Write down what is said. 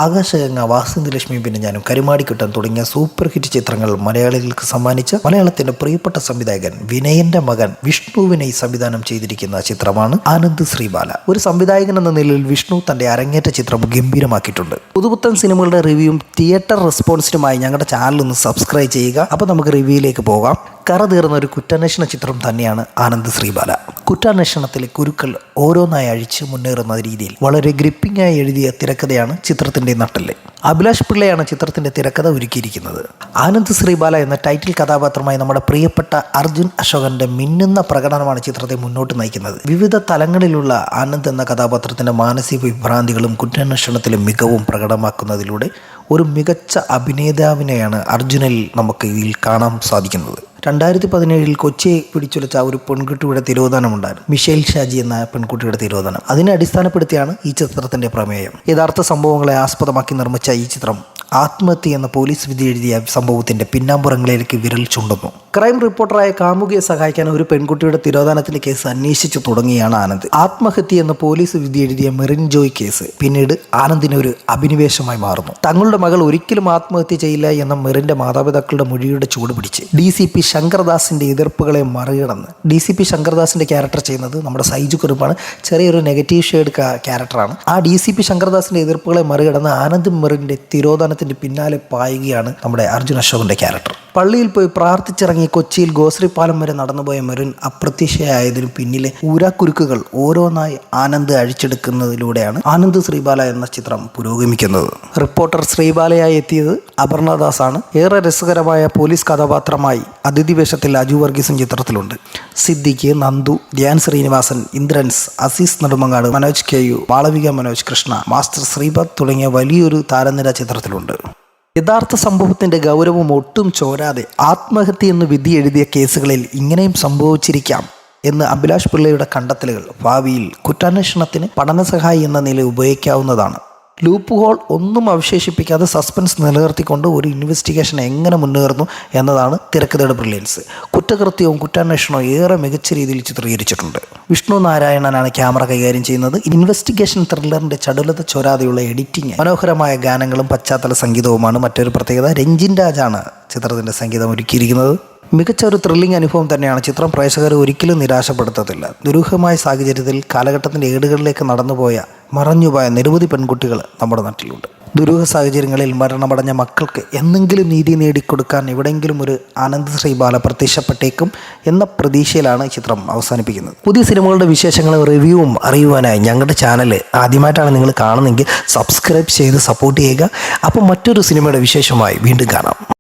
ആകാശഗംഗ, വാസന്തിലക്ഷ്മി പിന്നെ ഞാനും, കരുമാടിക്കുട്ടൻ തുടങ്ങിയ സൂപ്പർ ഹിറ്റ് ചിത്രങ്ങൾ മലയാളികൾക്ക് സമ്മാനിച്ച മലയാളത്തിന്റെ പ്രിയപ്പെട്ട സംവിധായകൻ വിനയന്റെ മകൻ വിഷ്ണു വിനയ് സംവിധാനം ചെയ്തിരിക്കുന്ന ചിത്രമാണ് ആനന്ദ് ശ്രീബാല. ഒരു സംവിധായകൻ എന്ന നിലയിൽ വിഷ്ണു തന്റെ അരങ്ങേറ്റ ചിത്രം ഗംഭീരമാക്കിയിട്ടുണ്ട്. പുതുപുത്തൻ സിനിമകളുടെ റിവ്യൂവും തിയേറ്റർ റെസ്പോൺസിനുമായി ഞങ്ങളുടെ ചാനൽ ഒന്ന് സബ്സ്ക്രൈബ് ചെയ്യുക. അപ്പോൾ നമുക്ക് റിവ്യൂയിലേക്ക് പോകാം. കറ തീർന്ന ഒരു കുറ്റാന്വേഷണ ചിത്രം തന്നെയാണ് ആനന്ദ് ശ്രീബാല. കുറ്റാന്വേഷണത്തിലെ കുരുക്കൾ ഓരോന്നായി അഴിച്ച് മുന്നേറുന്ന രീതിയിൽ വളരെ ഗ്രിപ്പിംഗ് ആയി എഴുതിയ തിരക്കഥയാണ് ചിത്രത്തിന്റെ നട്ടെല്ല്. അഭിലാഷ് പിള്ളയാണ് ചിത്രത്തിന്റെ തിരക്കഥ ഒരുക്കിയിരിക്കുന്നത്. ആനന്ദ് ശ്രീബാല എന്ന ടൈറ്റിൽ കഥാപാത്രമായി നമ്മുടെ പ്രിയപ്പെട്ട അർജുൻ അശോകന്റെ മിന്നുന്ന പ്രകടനമാണ് ചിത്രത്തെ മുന്നോട്ട് നയിക്കുന്നത്. വിവിധ തലങ്ങളിലുള്ള ആനന്ദ് എന്ന കഥാപാത്രത്തിന്റെ മാനസിക വിഭ്രാന്തികളും കുറ്റാന്വേഷണത്തിലെ മികവും പ്രകടമാക്കുന്നതിലൂടെ ഒരു മികച്ച അഭിനേതാവിനെയാണ് അർജുനിൽ നമുക്ക് ഇതിൽ കാണാൻ സാധിക്കുന്നത്. 2017 കൊച്ചിയെ പിടിച്ചുലച്ച ഒരു പെൺകുട്ടിയുടെ തിരോധാനമുണ്ടായിരുന്നു. മിഷേൽ ഷാജി എന്ന പെൺകുട്ടിയുടെ തിരോധാനം. അതിനെ അടിസ്ഥാനപ്പെടുത്തിയാണ് ഈ ചിത്രത്തിന്റെ പ്രമേയം. യഥാർത്ഥ സംഭവങ്ങളെ ആസ്പദമാക്കി നിർമ്മിച്ച ഈ ചിത്രം ആത്മഹത്യ എന്ന പോലീസ് വിധി എഴുതിയ സംഭവത്തിന്റെ പിന്നാമ്പുറങ്ങളിലേക്ക് വിരൽ ചൂണ്ടുന്നു. ക്രൈം റിപ്പോർട്ടറായ കാമുകിയെ സഹായിക്കാൻ ഒരു പെൺകുട്ടിയുടെ തിരോധാനത്തിലെ കേസ് അന്വേഷിച്ചു തുടങ്ങിയാണ് ആനന്ദ്. ആത്മഹത്യ എന്ന പോലീസ് വിധി എഴുതിയ മെറിൻ ജോയ് കേസ് പിന്നീട് ആനന്ദിന് ഒരു അഭിനിവേശമായി മാറുന്നു. തങ്ങളുടെ മകൾ ഒരിക്കലും ആത്മഹത്യ ചെയ്യില്ല എന്ന മെറിന്റെ മാതാപിതാക്കളുടെ മൊഴിയുടെ ചൂട് പിടിച്ച് DCP ശങ്കർദാസിന്റെ എതിർപ്പുകളെ മറികടന്ന് DCP ശങ്കർദാസിന്റെ ക്യാരക്ടർ ചെയ്യുന്നത് നമ്മുടെ സൈജു കുറുപ്പാണ്. ചെറിയൊരു നെഗറ്റീവ് ഷെയ്ഡ് ക്യാരക്ടറാണ്. ആ DCP ശങ്കർദാസിന്റെ എതിർപ്പുകളെ മറികടന്ന് ആനന്ദ് മെറിന്റെ തിരോധാനത്തിന്റെ പിന്നാലെ പായുകയാണ് നമ്മുടെ അർജുൻ അശോകന്റെ ക്യാരക്ടർ. പള്ളിയിൽ പോയി പ്രാർത്ഥിച്ചിറങ്ങി കൊച്ചിയിൽ ഗോശ്രീ പാലം വരെ നടന്നുപോയ മെറിൻ അപ്രത്യക്ഷയായതിനു പിന്നിലെ ഊരാക്കുരുക്കുകൾ ഓരോന്നായി ആനന്ദ് അഴിച്ചെടുക്കുന്നതിലൂടെയാണ് ആനന്ദ് ശ്രീബാല എന്ന ചിത്രം പുരോഗമിക്കുന്നത്. റിപ്പോർട്ടർ ശ്രീബാലയായി എത്തിയത് അപർണദാസ് ആണ്. ഏറെ രസകരമായ പോലീസ് കഥാപാത്രമായി അതിഥി വേഷത്തിൽ അജു വർഗീസും ചിത്രത്തിലുണ്ട്. സിദ്ദിഖ്, നന്ദു, ധ്യാൻ ശ്രീനിവാസൻ, ഇന്ദ്രൻസ്, അസീസ് നെടുമങ്ങാട്, മനോജ് KU, മാളവിക മനോജ്, കൃഷ്ണ, മാസ്റ്റർ ശ്രീപദ് തുടങ്ങിയ വലിയൊരു താരനിര ചിത്രത്തിലുണ്ട്. യഥാർത്ഥ സംഭവത്തിന്റെ ഗൗരവം ഒട്ടും ചോരാതെ ആത്മഹത്യ എന്ന് വിധി എഴുതിയ കേസുകളിൽ ഇങ്ങനെയും സംഭവിച്ചിരിക്കാം എന്ന് അഭിലാഷ് പിള്ളയുടെ കണ്ടെത്തലുകൾ ഭാവിയിൽ കുറ്റാന്വേഷണത്തിന് പഠനസഹായി എന്ന നിലയിൽ ഉപയോഗിക്കാവുന്നതാണ്. ലൂപ്പ് ഹോൾ ഒന്നും അവശേഷിപ്പിക്കാതെ സസ്പെൻസ് നിലനിർത്തിക്കൊണ്ട് ഒരു ഇൻവെസ്റ്റിഗേഷൻ എങ്ങനെ മുന്നേറുന്നു എന്നതാണ് തിരക്കഥയുടെ ബ്രില്യൻസ്. കുറ്റകൃത്യവും കുറ്റാന്വേഷണവും ഏറെ മികച്ച രീതിയിൽ ചിത്രീകരിച്ചിട്ടുണ്ട്. വിഷ്ണു നാരായണനാണ് ക്യാമറ കൈകാര്യം ചെയ്യുന്നത്. ഇൻവെസ്റ്റിഗേഷൻ ത്രില്ലറിന്റെ ചടുലത ചോരാതെയുള്ള എഡിറ്റിംഗ്, മനോഹരമായ ഗാനങ്ങളും പശ്ചാത്തല സംഗീതവുമാണ് മറ്റൊരു പ്രത്യേകത. രഞ്ജിൻ രാജാണ് ചിത്രത്തിന്റെ സംഗീതം ഒരുക്കിയിരിക്കുന്നത്. മികച്ച ഒരു ത്രില്ലിംഗ് അനുഭവം തന്നെയാണ് ചിത്രം. പ്രേക്ഷകരെ ഒരിക്കലും നിരാശപ്പെടുത്തത്തില്ല. ദുരൂഹമായ സാഹചര്യത്തിൽ കാലഘട്ടത്തിൻ്റെ ഏടുകളിലേക്ക് മറഞ്ഞുപോയ നിരവധി പെൺകുട്ടികൾ നമ്മുടെ നാട്ടിലുണ്ട്. ദുരൂഹ സാഹചര്യങ്ങളിൽ മരണമടഞ്ഞ മക്കൾക്ക് എന്തെങ്കിലും നീതി നേടിക്കൊടുക്കാൻ എവിടെയെങ്കിലും ഒരു ആനന്ദ് ശ്രീബാല പ്രത്യക്ഷപ്പെട്ടേക്കും എന്ന പ്രതീക്ഷയിലാണ് ചിത്രം അവസാനിപ്പിക്കുന്നത്. പുതിയ സിനിമകളുടെ വിശേഷങ്ങളും റിവ്യൂവും അറിയുവാനായി ഞങ്ങളുടെ ചാനൽ ആദ്യമായിട്ടാണ് നിങ്ങൾ കാണുന്നതെങ്കിൽ സബ്സ്ക്രൈബ് ചെയ്ത് സപ്പോർട്ട് ചെയ്യുക. അപ്പോൾ മറ്റൊരു സിനിമയുടെ വിശേഷമായി വീണ്ടും കാണാം.